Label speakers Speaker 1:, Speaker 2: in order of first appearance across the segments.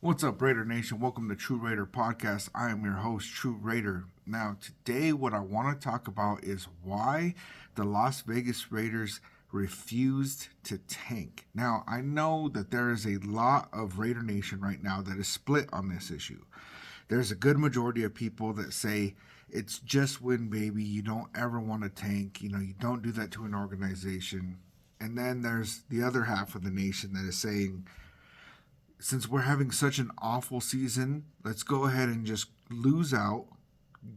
Speaker 1: What's up, Raider Nation? Welcome to TRU Raider Podcast. I am your host, TRU Raider. Now, today, what I want to talk about is why the Las Vegas Raiders refused to tank. Now, I know that there is a lot of Raider Nation right now that is split on this issue. There's a good majority of people that say it's just win, baby. You don't ever want to tank. You don't do that to an organization. And then there's the other half of the nation that is saying, since we're having such an awful season, let's go ahead and just lose out,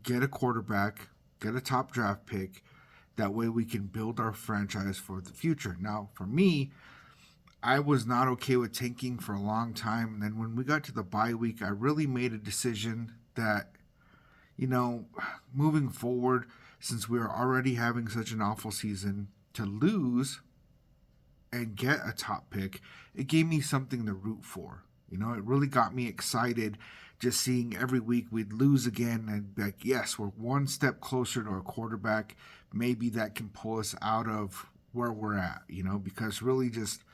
Speaker 1: get a quarterback, get a top draft pick. That way we can build our franchise for the future. Now, for me, I was not okay with tanking for a long time. And then when we got to the bye week, I really made a decision that, moving forward, since we are already having such an awful season, to lose and get a top pick, it gave me something to root for. It really got me excited just seeing every week we'd lose again and be like, yes, we're one step closer to a quarterback. Maybe that can pull us out of where we're at, because really just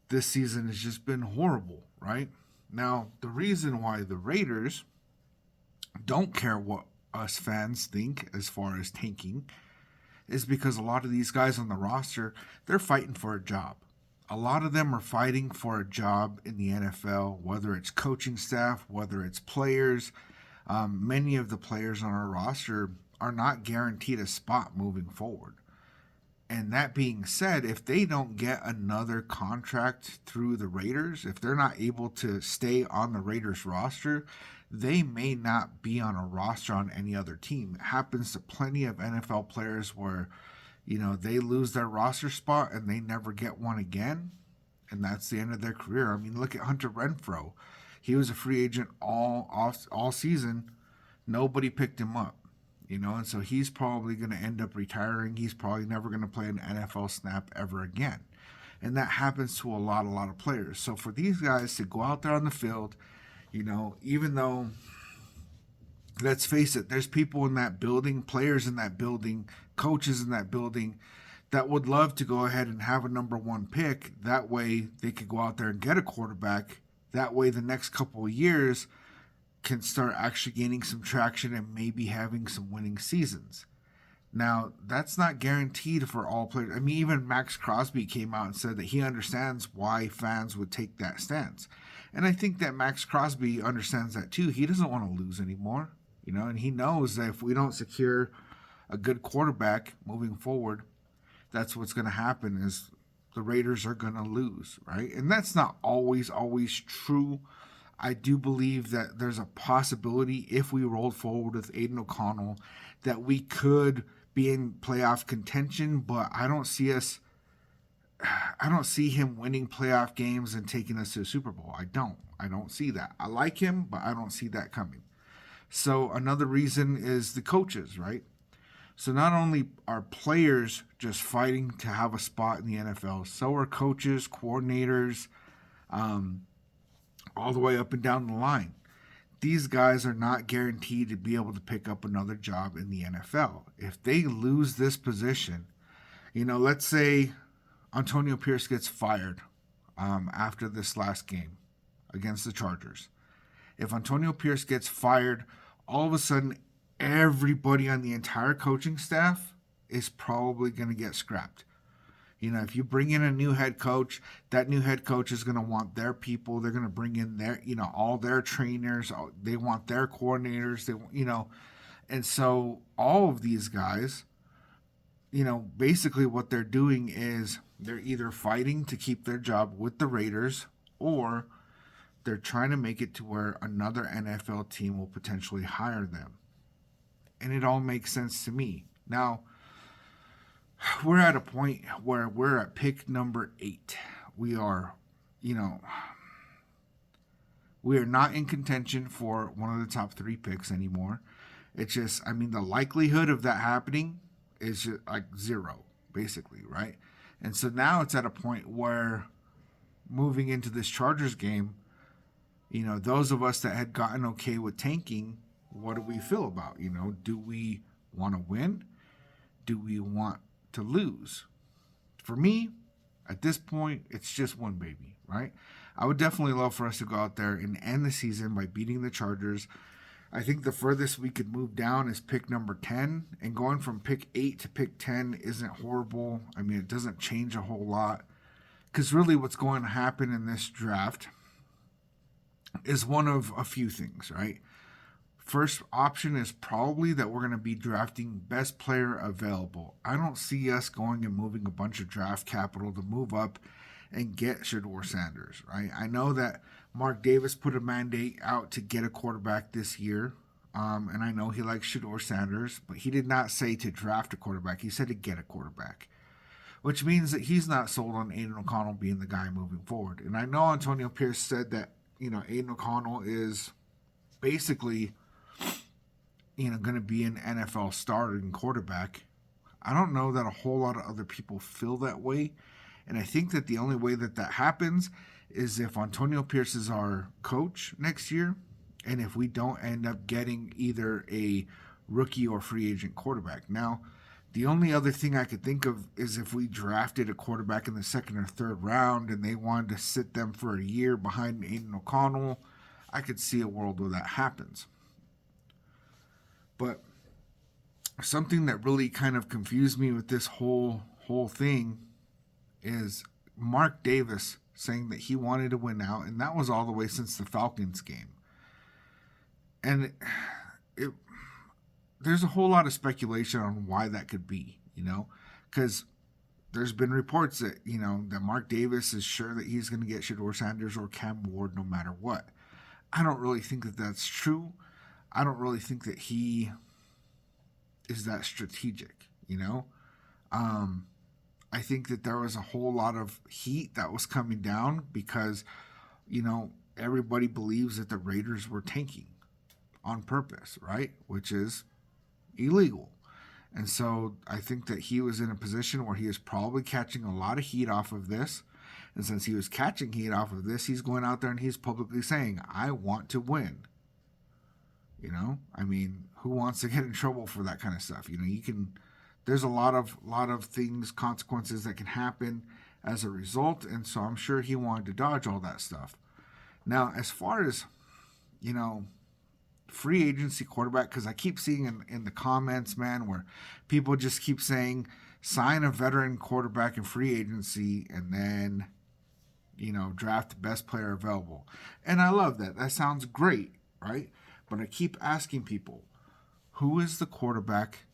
Speaker 1: this season has just been horrible, right? Now, the reason why the Raiders don't care what us fans think as far as tanking is because a lot of these guys on the roster, they're fighting for a job. A lot of them are fighting for a job in the NFL, whether it's coaching staff, whether it's players. Many of the players on our roster are not guaranteed a spot moving forward. And that being said, if they don't get another contract through the Raiders, if they're not able to stay on the Raiders roster, they may not be on a roster on any other team. It happens to plenty of NFL players where, they lose their roster spot and they never get one again. And that's the end of their career. I mean, look at Hunter Renfrow. He was a free agent all season. Nobody picked him up. And so he's probably going to end up retiring. He's probably never going to play an NFL snap ever again. And that happens to a lot of players. So for these guys to go out there on the field, even though, let's face it, there's people in that building, players in that building, coaches in that building that would love to go ahead and have a number one pick. That way they could go out there and get a quarterback. That way the next couple of years can start actually gaining some traction and maybe having some winning seasons. Now, that's not guaranteed for all players. I mean, even Max Crosby came out and said that he understands why fans would take that stance. And I think that Max Crosby understands that too. He doesn't want to lose anymore, and he knows that if we don't secure a good quarterback moving forward, that's what's going to happen is the Raiders are going to lose, right? And that's not always true. I do believe that there's a possibility if we rolled forward with Aiden O'Connell that we could be in playoff contention, but I don't see him winning playoff games and taking us to the Super Bowl. I don't see that. I like him, but I don't see that coming. So another reason is the coaches, right? So not only are players just fighting to have a spot in the NFL, so are coaches, coordinators, all the way up and down the line. These guys are not guaranteed to be able to pick up another job in the NFL. If they lose this position, let's say Antonio Pierce gets fired after this last game against the Chargers. If Antonio Pierce gets fired, all of a sudden everybody on the entire coaching staff is probably going to get scrapped. If you bring in a new head coach, that new head coach is going to want their people. They're going to bring in their, all their trainers. They want their coordinators. And so all of these guys, basically what they're doing is they're either fighting to keep their job with the Raiders or they're trying to make it to where another NFL team will potentially hire them. And it all makes sense to me. Now, we're at a point where we're at pick number 8. We are not in contention for one of the top 3 picks anymore. It's just, the likelihood of that happening is just like zero, basically, right? And so now it's at a point where moving into this Chargers game, those of us that had gotten okay with tanking, what do we feel about? Do we want to win? Do we want to lose? For me, at this point, it's just one baby, right? I would definitely love for us to go out there and end the season by beating the Chargers. I think the furthest we could move down is pick number 10, and going from pick 8 to pick 10 isn't horrible. I mean, it doesn't change a whole lot, because really what's going to happen in this draft is one of a few things, right? First option is probably that we're going to be drafting best player available. I don't see us going and moving a bunch of draft capital to move up and get Shedeur Sanders, right? I know that Mark Davis put a mandate out to get a quarterback this year, and I know he likes Shedeur Sanders, but he did not say to draft a quarterback. He said to get a quarterback, which means that he's not sold on Aiden O'Connell being the guy moving forward. And I know Antonio Pierce said that, Aiden O'Connell is basically, going to be an NFL starting quarterback. I don't know that a whole lot of other people feel that way. And I think that the only way that happens is if Antonio Pierce is our coach next year, and if we don't end up getting either a rookie or free agent quarterback. Now, the only other thing I could think of is if we drafted a quarterback in the second or third round and they wanted to sit them for a year behind Aiden O'Connell, I could see a world where that happens. But something that really kind of confused me with this whole thing is Mark Davis saying that he wanted to win out, and that was all the way since the Falcons game. And there's a whole lot of speculation on why that could be, because there's been reports that, that Mark Davis is sure that he's going to get Shedeur Sanders or Cam Ward no matter what. I don't really think that that's true. I don't really think that he is that strategic, I think that there was a whole lot of heat that was coming down because, everybody believes that the Raiders were tanking on purpose, right? Which is illegal. And so I think that he was in a position where he is probably catching a lot of heat off of this. And since he was catching heat off of this, he's going out there and he's publicly saying, I want to win. I mean, who wants to get in trouble for that kind of stuff? There's a lot of things, consequences that can happen as a result. And so I'm sure he wanted to dodge all that stuff. Now, as far as, free agency quarterback, because I keep seeing in the comments, man, where people just keep saying, sign a veteran quarterback in free agency and then, draft the best player available. And I love that. That sounds great, right? But I keep asking people, who is the quarterback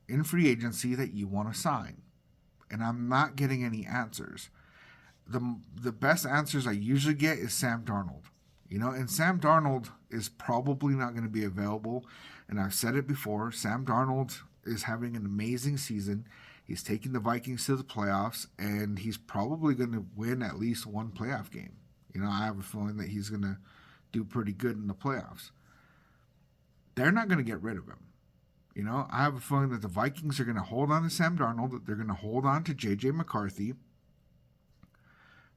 Speaker 1: in free agency that you want to sign? And I'm not getting any answers. The best answers I usually get is Sam Darnold. And Sam Darnold is probably not going to be available. And I've said it before, Sam Darnold is having an amazing season. He's taking the Vikings to the playoffs, and he's probably going to win at least one playoff game. I have a feeling that he's going to do pretty good in the playoffs. They're not going to get rid of him. I have a feeling that the Vikings are going to hold on to Sam Darnold, that they're going to hold on to J.J. McCarthy.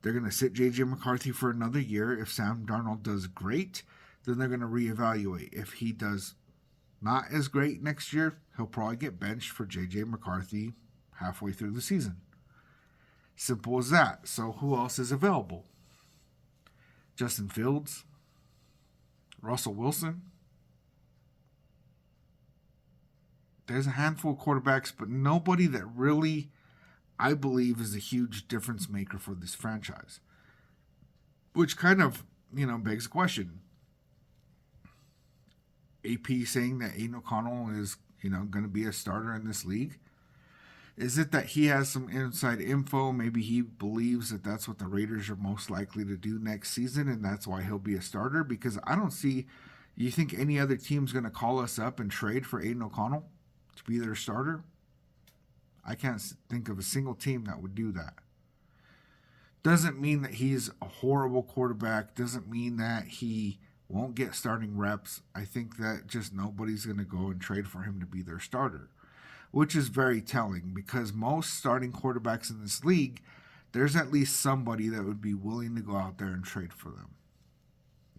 Speaker 1: They're going to sit J.J. McCarthy for another year. If Sam Darnold does great, then they're going to reevaluate. If he does not as great next year, he'll probably get benched for J.J. McCarthy halfway through the season. Simple as that. So who else is available? Justin Fields? Russell Wilson? There's a handful of quarterbacks, but nobody that really, I believe, is a huge difference maker for this franchise. Which kind of, begs the question. AP saying that Aiden O'Connell is, going to be a starter in this league. Is it that he has some inside info? Maybe he believes that that's what the Raiders are most likely to do next season, and that's why he'll be a starter? Because I don't see, you think any other team's going to call us up and trade for Aiden O'Connell to be their starter? I can't think of a single team that would do that. Doesn't mean that he's a horrible quarterback. Doesn't mean that he won't get starting reps. I think that just nobody's going to go and trade for him to be their starter, which is very telling because most starting quarterbacks in this league, there's at least somebody that would be willing to go out there and trade for them.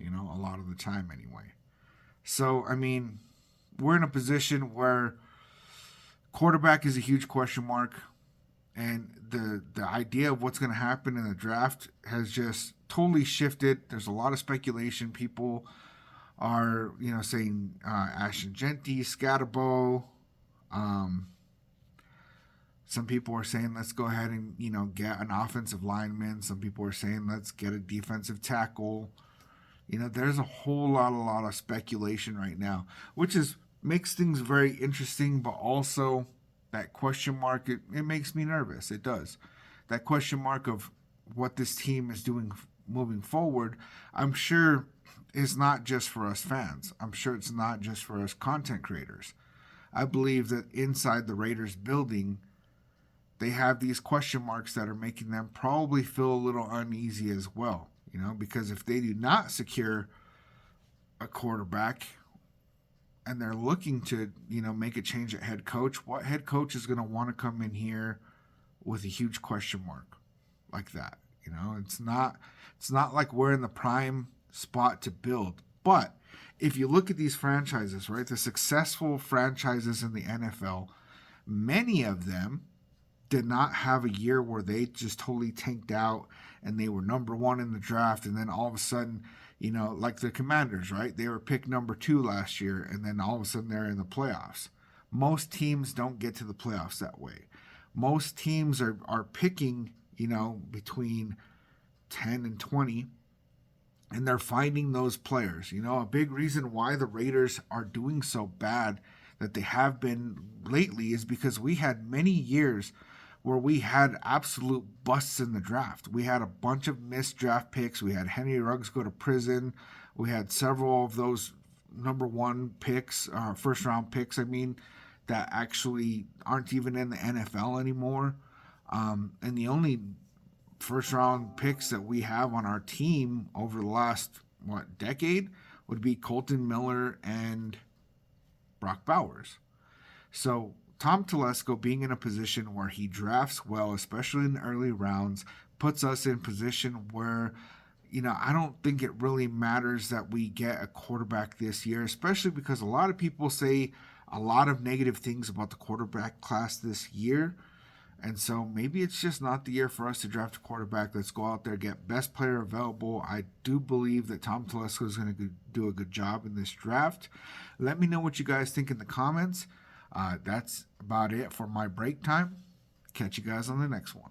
Speaker 1: A lot of the time anyway. So, I mean, we're in a position where quarterback is a huge question mark. And the idea of what's going to happen in the draft has just totally shifted. There's a lot of speculation. People are, saying Ashton Genty, Scatterbo. Some people are saying let's go ahead and get an offensive lineman. Some people are saying let's get a defensive tackle. There's a lot of speculation right now, which makes things very interesting, but also that question mark, it makes me nervous. It does. That question mark of what this team is doing moving forward, I'm sure is not just for us fans. I'm sure it's not just for us content creators. I believe that inside the Raiders building, they have these question marks that are making them probably feel a little uneasy as well. Because if they do not secure a quarterback and they're looking to, make a change at head coach, what head coach is going to want to come in here with a huge question mark like that? It's not like we're in the prime spot to build. But if you look at these franchises, right, the successful franchises in the NFL, many of them did not have a year where they just totally tanked out and they were number one in the draft, and then all of a sudden, like the Commanders, right? They were picked number 2 last year, and then all of a sudden they're in the playoffs. Most teams don't get to the playoffs that way. Most teams are picking, between 10 and 20, and they're finding those players. A big reason why the Raiders are doing so bad that they have been lately is because we had many years where we had absolute busts in the draft. We had a bunch of missed draft picks. We had Henry Ruggs go to prison. We had several of those number 1 picks, first round picks, that actually aren't even in the NFL anymore. And the only first round picks that we have on our team over the last, decade would be Colton Miller and Brock Bowers. So Tom Telesco being in a position where he drafts well, especially in the early rounds, puts us in position where, I don't think it really matters that we get a quarterback this year, especially because a lot of people say a lot of negative things about the quarterback class this year. And so maybe it's just not the year for us to draft a quarterback. Let's go out there, get best player available. I do believe that Tom Telesco is going to do a good job in this draft. Let me know what you guys think in the comments. That's about it for my break time. Catch you guys on the next one.